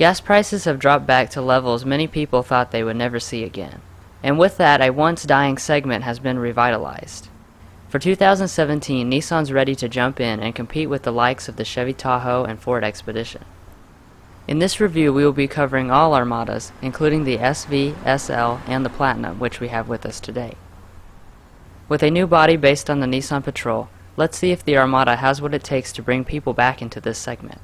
Gas prices have dropped back to levels many people thought they would never see again. And with that, a once dying segment has been revitalized. For 2017, Nissan's ready to jump in and compete with the likes of the Chevy Tahoe and Ford Expedition. In this review, we will be covering all Armadas, including the SV, SL, and the Platinum, which we have with us today. With a new body based on the Nissan Patrol, let's see if the Armada has what it takes to bring people back into this segment.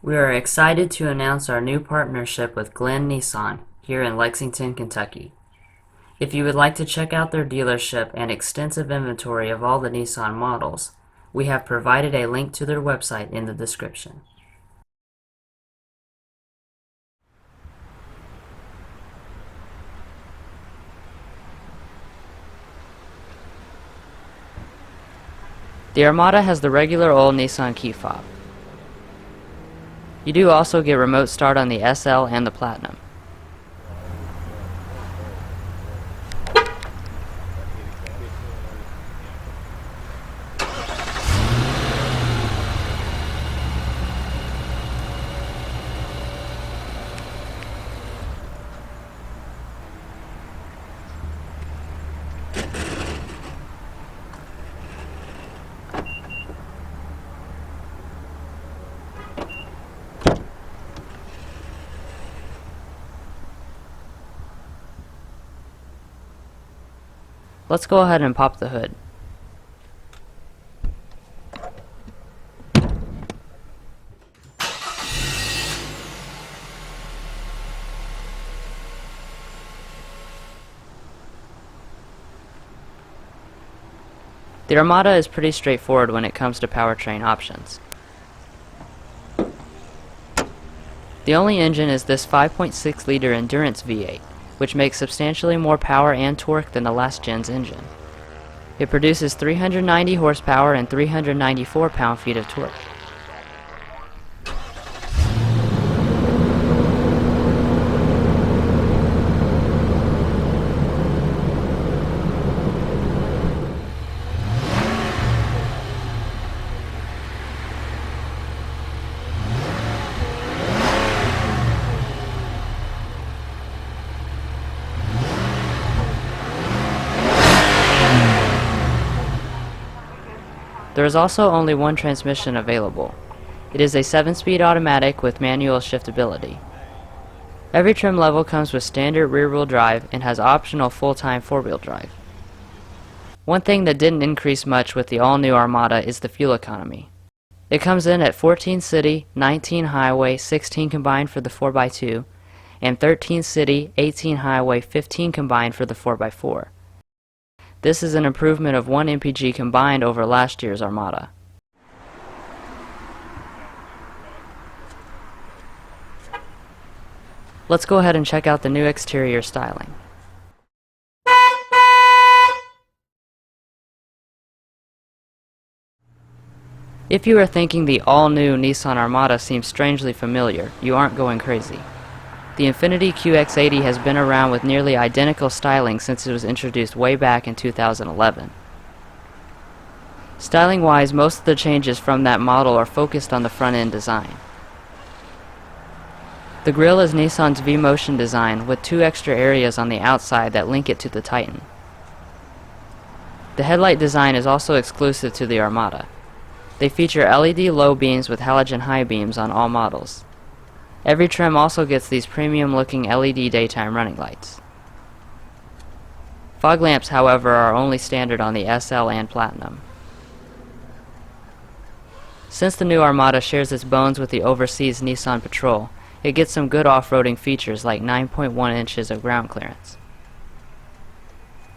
We are excited to announce our new partnership with Glenn Nissan here in Lexington, Kentucky. If you would like to check out their dealership and extensive inventory of all the Nissan models, we have provided a link to their website in the description. The Armada has the regular old Nissan key fob. You do also get remote start on the SL and the Platinum. Let's go ahead and pop the hood. The Armada is pretty straightforward when it comes to powertrain options. The only engine is this 5.6-liter Endurance V8, which makes substantially more power and torque than the last gen's engine. It produces 390 horsepower and 394 pound-feet of torque. There is also only one transmission available. It is a 7-speed automatic with manual shiftability. Every trim level comes with standard rear-wheel drive and has optional full-time 4-wheel drive. One thing that didn't increase much with the all-new Armada is the fuel economy. It comes in at 14 city, 19 highway, 16 combined for the 4x2, and 13 city, 18 highway, 15 combined for the 4x4. This is an improvement of 1 mpg combined over last year's Armada. Let's go ahead and check out the new exterior styling. If you are thinking the all-new Nissan Armada seems strangely familiar, you aren't going crazy. The Infiniti QX80 has been around with nearly identical styling since it was introduced way back in 2011. Styling-wise, most of the changes from that model are focused on the front-end design. The grille is Nissan's V-Motion design with 2 extra areas on the outside that link it to the Titan. The headlight design is also exclusive to the Armada. They feature LED low beams with halogen high beams on all models. Every trim also gets these premium-looking LED daytime running lights. Fog lamps, however, are only standard on the SL and Platinum. Since the new Armada shares its bones with the overseas Nissan Patrol, it gets some good off-roading features like 9.1 inches of ground clearance.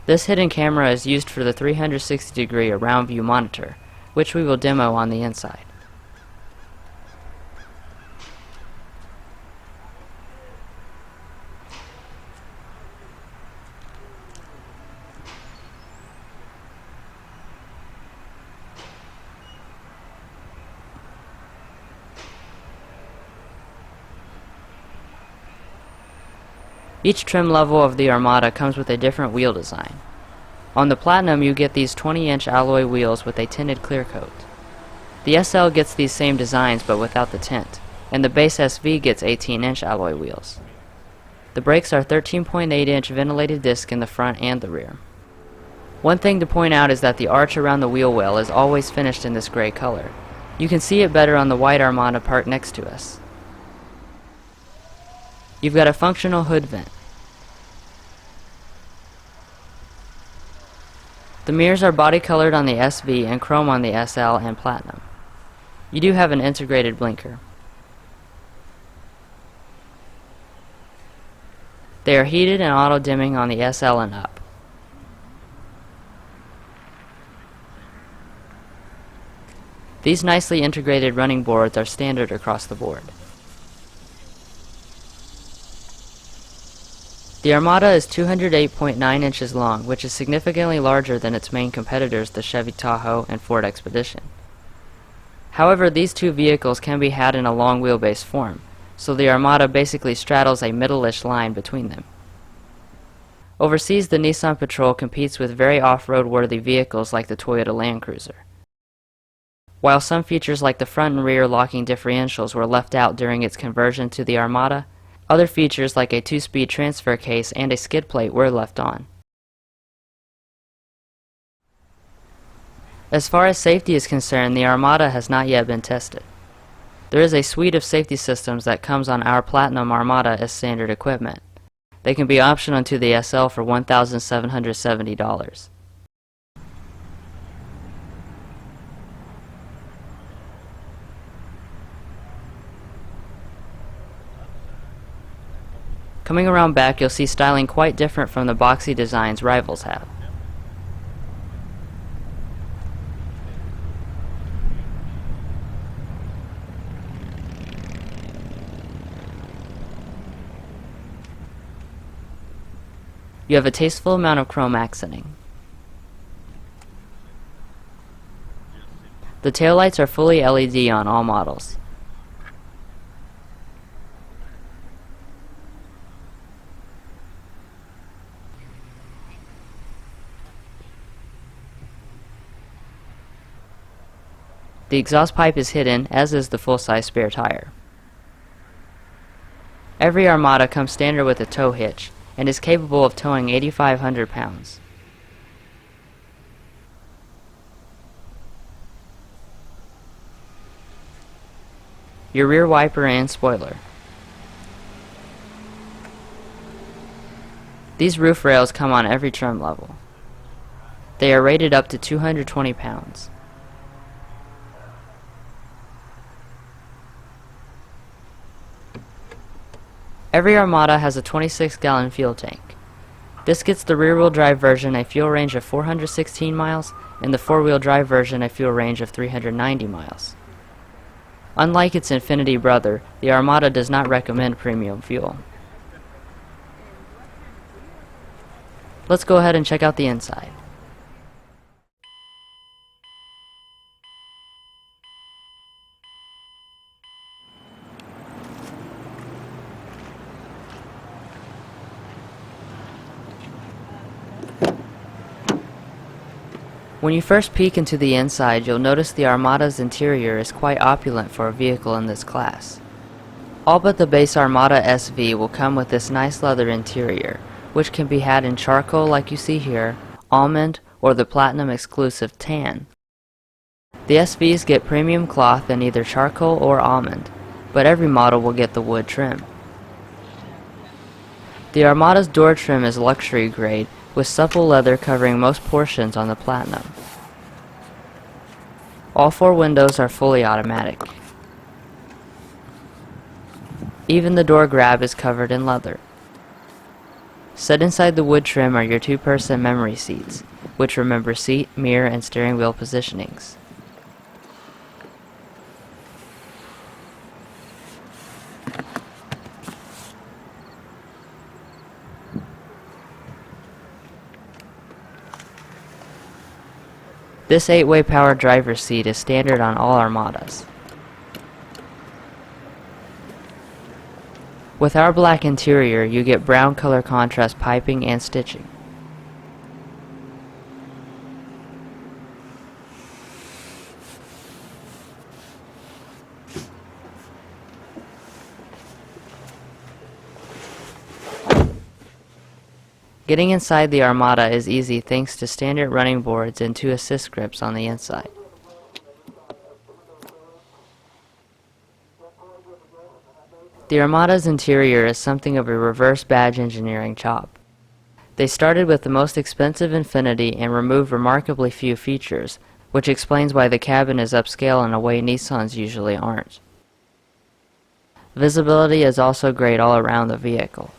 This hidden camera is used for the 360-degree around view monitor, which we will demo on the inside. Each trim level of the Armada comes with a different wheel design. On the Platinum you get these 20-inch alloy wheels with a tinted clear coat. The SL gets these same designs but without the tint, and the base SV gets 18-inch alloy wheels. The brakes are 13.8-inch ventilated disc in the front and the rear. One thing to point out is that the arch around the wheel well is always finished in this gray color. You can see it better on the white Armada parked next to us. You've got a functional hood vent. The mirrors are body colored on the SV and chrome on the SL and Platinum. You do have an integrated blinker. They are heated and auto dimming on the SL and up. These nicely integrated running boards are standard across the board. The Armada is 208.9 inches long, which is significantly larger than its main competitors, the Chevy Tahoe and Ford Expedition. However, these two vehicles can be had in a long wheelbase form, so the Armada basically straddles a middle-ish line between them. Overseas, the Nissan Patrol competes with very off-road worthy vehicles like the Toyota Land Cruiser. While some features like the front and rear locking differentials were left out during its conversion to the Armada, other features like a 2-speed transfer case and a skid plate were left on. As far as safety is concerned, the Armada has not yet been tested. There is a suite of safety systems that comes on our Platinum Armada as standard equipment. They can be optional to the SL for $1,770. Coming around back, you'll see styling quite different from the boxy designs rivals have. You have a tasteful amount of chrome accenting. The taillights are fully LED on all models. The exhaust pipe is hidden, as is the full-size spare tire. Every Armada comes standard with a tow hitch, and is capable of towing 8,500 pounds. Your rear wiper and spoiler. These roof rails come on every trim level. They are rated up to 220 pounds. Every Armada has a 26-gallon fuel tank. This gets the rear-wheel drive version a fuel range of 416 miles, and the four-wheel drive version a fuel range of 390 miles. Unlike its Infinity brother, the Armada does not recommend premium fuel. Let's go ahead and check out the inside. When you first peek into the inside, you'll notice the Armada's interior is quite opulent for a vehicle in this class. All but the base Armada SV will come with this nice leather interior, which can be had in charcoal like you see here, almond, or the Platinum exclusive tan. The SVs get premium cloth in either charcoal or almond, but every model will get the wood trim. The Armada's door trim is luxury grade, with supple leather covering most portions on the Platinum. All four windows are fully automatic. Even the door grab is covered in leather. Set inside the wood trim are your two-person memory seats, which remember seat, mirror, and steering wheel positionings. This 8-way power driver's seat is standard on all Armadas. With our black interior, you get brown color contrast piping and stitching. Getting inside the Armada is easy thanks to standard running boards and 2 assist grips on the inside. The Armada's interior is something of a reverse badge engineering chop. They started with the most expensive Infiniti and removed remarkably few features, which explains why the cabin is upscale in a way Nissans usually aren't. Visibility is also great all around the vehicle.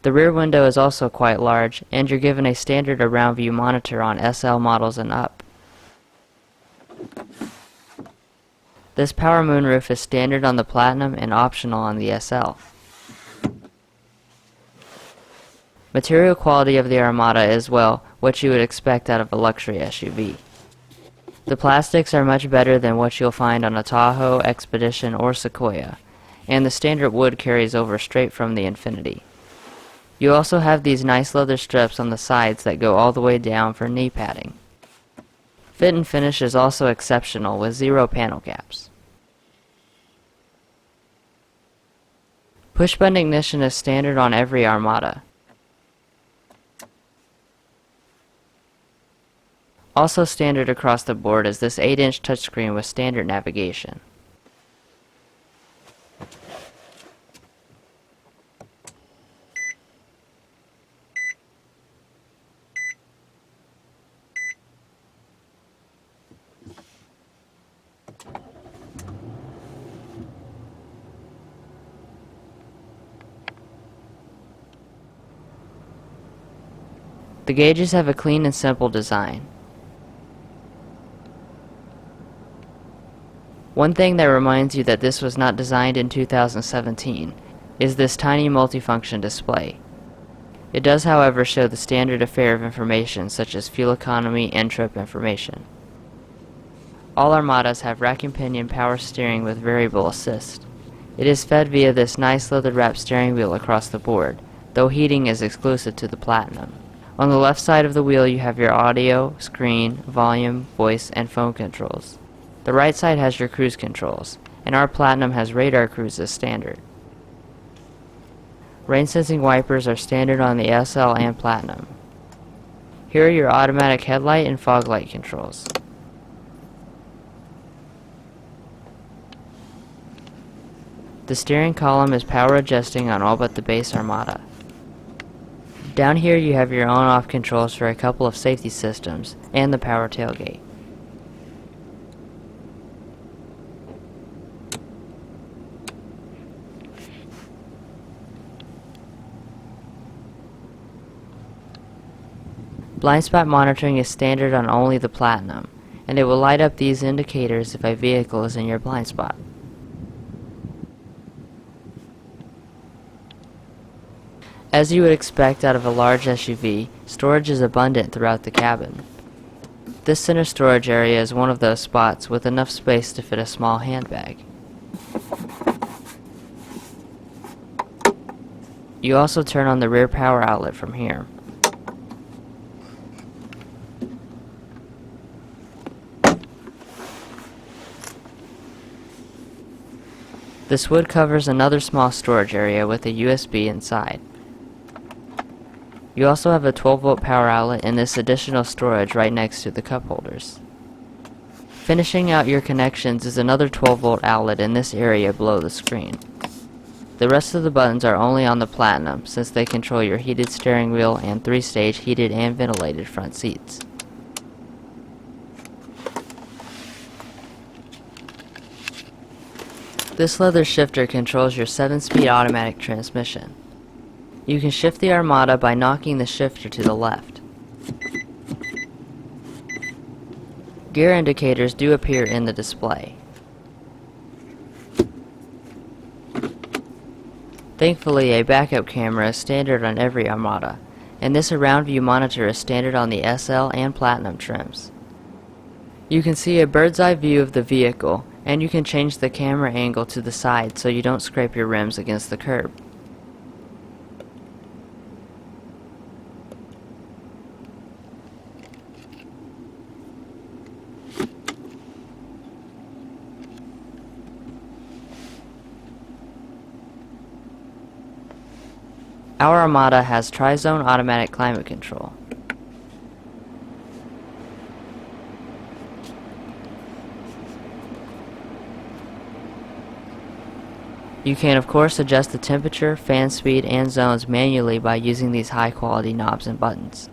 The rear window is also quite large, and you're given a standard around view monitor on SL models and up. This power moonroof is standard on the Platinum and optional on the SL. Material quality of the Armada is, well, what you would expect out of a luxury SUV. The plastics are much better than what you'll find on a Tahoe, Expedition, or Sequoia, and the standard wood carries over straight from the Infiniti. You also have these nice leather strips on the sides that go all the way down for knee padding. Fit and finish is also exceptional with 0 panel gaps. Push-button ignition is standard on every Armada. Also standard across the board is this 8-inch touchscreen with standard navigation. The gauges have a clean and simple design. One thing that reminds you that this was not designed in 2017 is this tiny multifunction display. It does, however, show the standard affair of information such as fuel economy and trip information. All Armadas have rack and pinion power steering with variable assist. It is fed via this nice leather-wrapped steering wheel across the board, though heating is exclusive to the Platinum. On the left side of the wheel you have your audio, screen, volume, voice, and phone controls. The right side has your cruise controls, and our Platinum has radar cruise as standard. Rain-sensing wipers are standard on the SL and Platinum. Here are your automatic headlight and fog light controls. The steering column is power adjusting on all but the base Armada. Down here you have your on-off controls for a couple of safety systems and the power tailgate. Blind spot monitoring is standard on only the Platinum, and it will light up these indicators if a vehicle is in your blind spot. As you would expect out of a large SUV, storage is abundant throughout the cabin. This center storage area is one of those spots with enough space to fit a small handbag. You also turn on the rear power outlet from here. This wood covers another small storage area with a USB inside. You also have a 12-volt power outlet and this additional storage right next to the cup holders. Finishing out your connections is another 12-volt outlet in this area below the screen. The rest of the buttons are only on the Platinum since they control your heated steering wheel and 3-stage heated and ventilated front seats. This leather shifter controls your 7-speed automatic transmission. You can shift the Armada by knocking the shifter to the left. Gear indicators do appear in the display. Thankfully, a backup camera is standard on every Armada, and this around view monitor is standard on the SL and Platinum trims. You can see a bird's eye view of the vehicle, And you can change the camera angle to the side so you don't scrape your rims against the curb. Our Armada has tri-zone automatic climate control. You can of course adjust the temperature, fan speed, and zones manually by using these high quality knobs and buttons.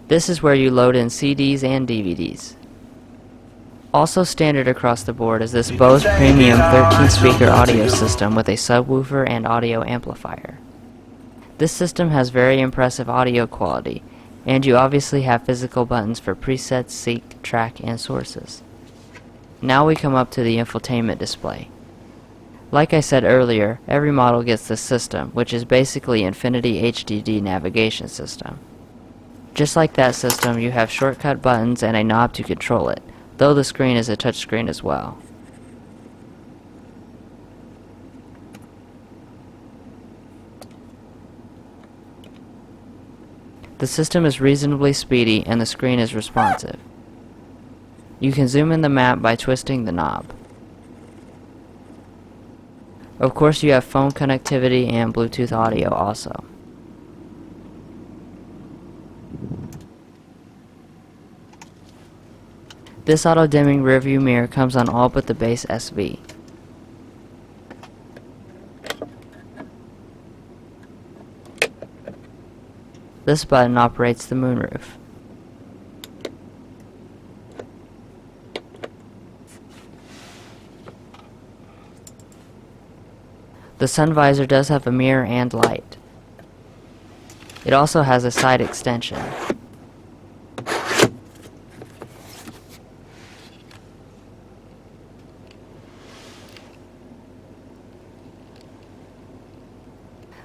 This is where you load in CDs and DVDs. Also standard across the board is this Bose Premium 13-speaker audio system with a subwoofer and audio amplifier. This system has very impressive audio quality, and you obviously have physical buttons for presets, seek, track, and sources. Now we come up to the infotainment display. Like I said earlier, every model gets this system, which is basically Infinity HDD navigation system. Just like that system, you have shortcut buttons and a knob to control it, though the screen is a touchscreen as well. The system is reasonably speedy and the screen is responsive. You can zoom in the map by twisting the knob. Of course you have phone connectivity and Bluetooth audio also. This auto-dimming rearview mirror comes on all but the base SV. This button operates the moonroof. The sun visor does have a mirror and light. It also has a side extension.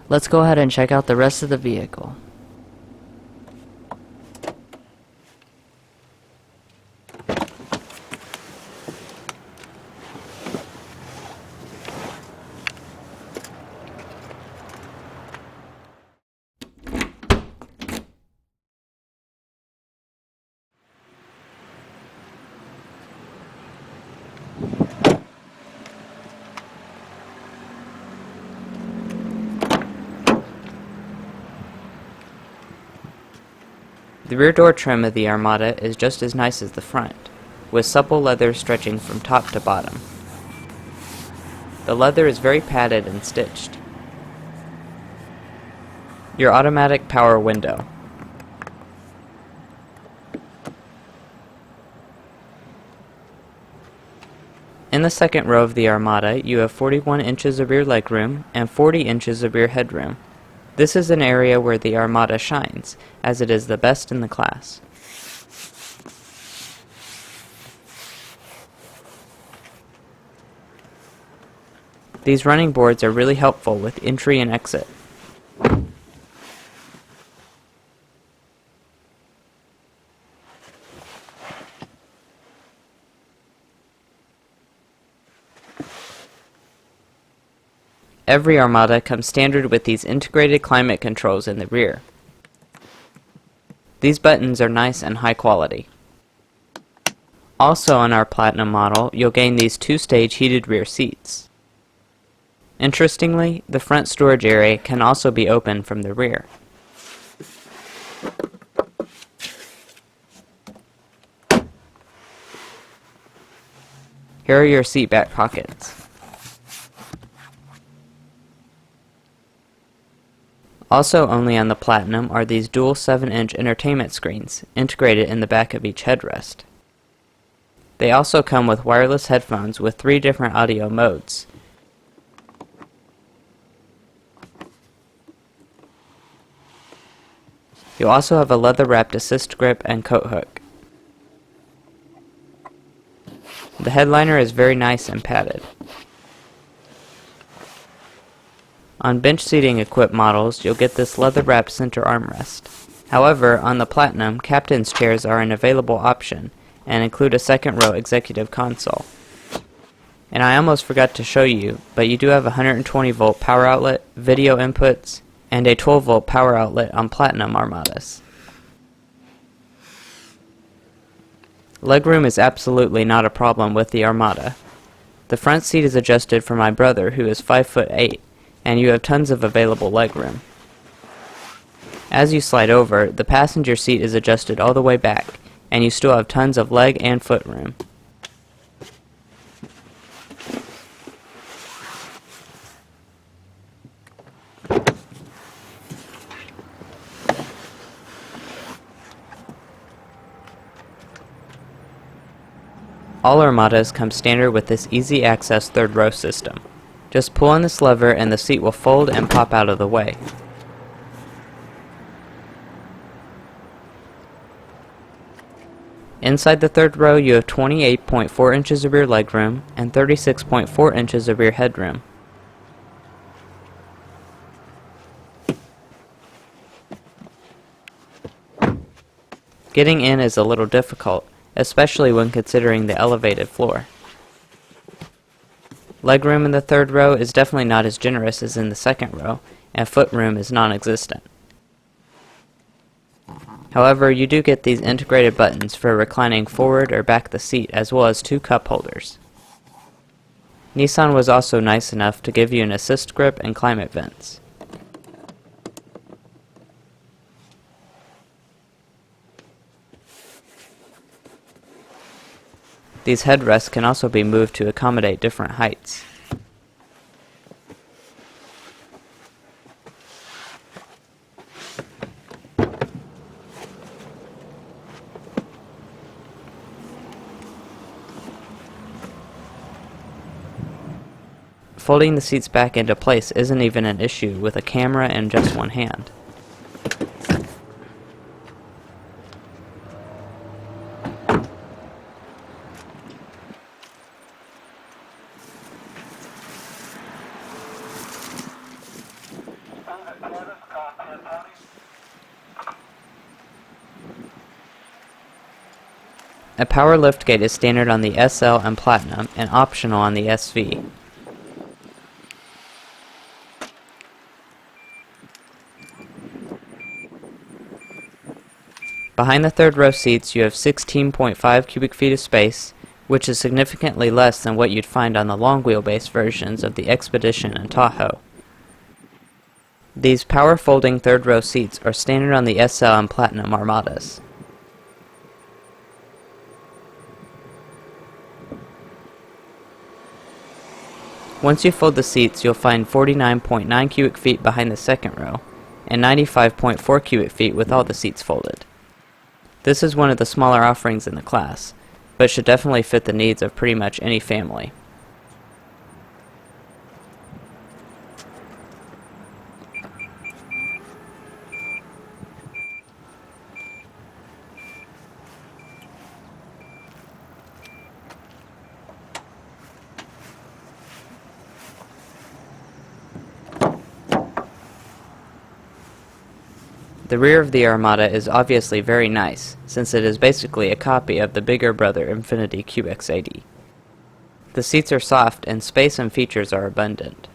Let's go ahead and check out the rest of the vehicle. The rear door trim of the Armada is just as nice as the front, with supple leather stretching from top to bottom. The leather is very padded and stitched. Your automatic power window. In the second row of the Armada, you have 41 inches of rear legroom and 40 inches of rear headroom. This is an area where the Armada shines, as it is the best in the class. These running boards are really helpful with entry and exit. Every Armada comes standard with these integrated climate controls in the rear. These buttons are nice and high quality. Also on our Platinum model, you'll gain these two-stage heated rear seats. Interestingly, the front storage area can also be opened from the rear. Here are your seat back pockets. Also only on the Platinum are these dual 7-inch entertainment screens, integrated in the back of each headrest. They also come with wireless headphones with 3 different audio modes. You also have a leather-wrapped assist grip and coat hook. The headliner is very nice and padded. On bench seating equipped models, you'll get this leather-wrapped center armrest. However, on the Platinum, captain's chairs are an available option and include a second row executive console. And I almost forgot to show you, but you do have a 120 volt power outlet, video inputs, and a 12 volt power outlet on Platinum Armadas. Legroom is absolutely not a problem with the Armada. The front seat is adjusted for my brother, who is 5'8", and you have tons of available legroom. As you slide over, the passenger seat is adjusted all the way back, and you still have tons of leg and foot room. All Armadas come standard with this easy access third row system. Just pull on this lever and the seat will fold and pop out of the way. Inside the third row you have 28.4 inches of rear legroom and 36.4 inches of rear headroom. Getting in is a little difficult, especially when considering the elevated floor. Legroom in the third row is definitely not as generous as in the second row, and footroom is non-existent. However, you do get these integrated buttons for reclining forward or back the seat, as well as 2 cup holders. Nissan was also nice enough to give you an assist grip and climate vents. These headrests can also be moved to accommodate different heights. Folding the seats back into place isn't even an issue with a camera in just one hand. A power liftgate is standard on the SL and Platinum and optional on the SV. Behind the third row seats you have 16.5 cubic feet of space, which is significantly less than what you'd find on the long wheelbase versions of the Expedition and Tahoe. These power folding third row seats are standard on the SL and Platinum Armadas. Once you fold the seats, you'll find 49.9 cubic feet behind the second row, and 95.4 cubic feet with all the seats folded. This is one of the smaller offerings in the class, but should definitely fit the needs of pretty much any family. The rear of the Armada is obviously very nice, since it is basically a copy of the bigger brother Infiniti QX80. The seats are soft and space and features are abundant.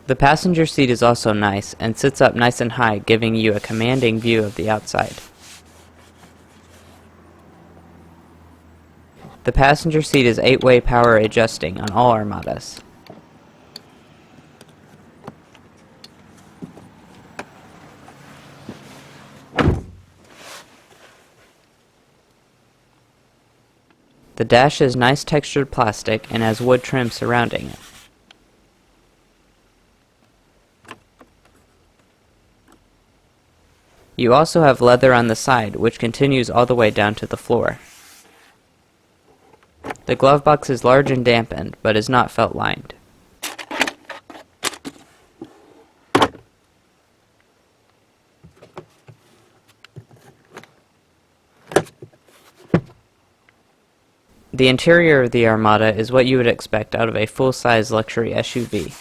The passenger seat is also nice and sits up nice and high, giving you a commanding view of the outside. The passenger seat is 8-way power adjusting on all Armadas. The dash is nice textured plastic and has wood trim surrounding it. You also have leather on the side, which continues all the way down to the floor. The glove box is large and dampened, but is not felt lined. The interior of the Armada is what you would expect out of a full-size luxury SUV.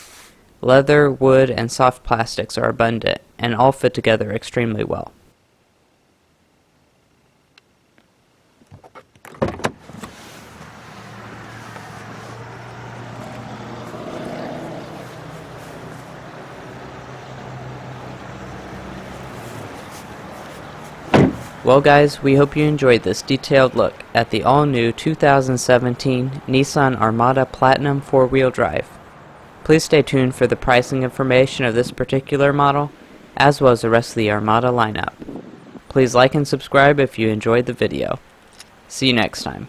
Leather, wood, and soft plastics are abundant, and all fit together extremely well. Well guys, we hope you enjoyed this detailed look at the all-new 2017 Nissan Armada Platinum 4-wheel drive. Please stay tuned for the pricing information of this particular model, as well as the rest of the Armada lineup. Please like and subscribe if you enjoyed the video. See you next time.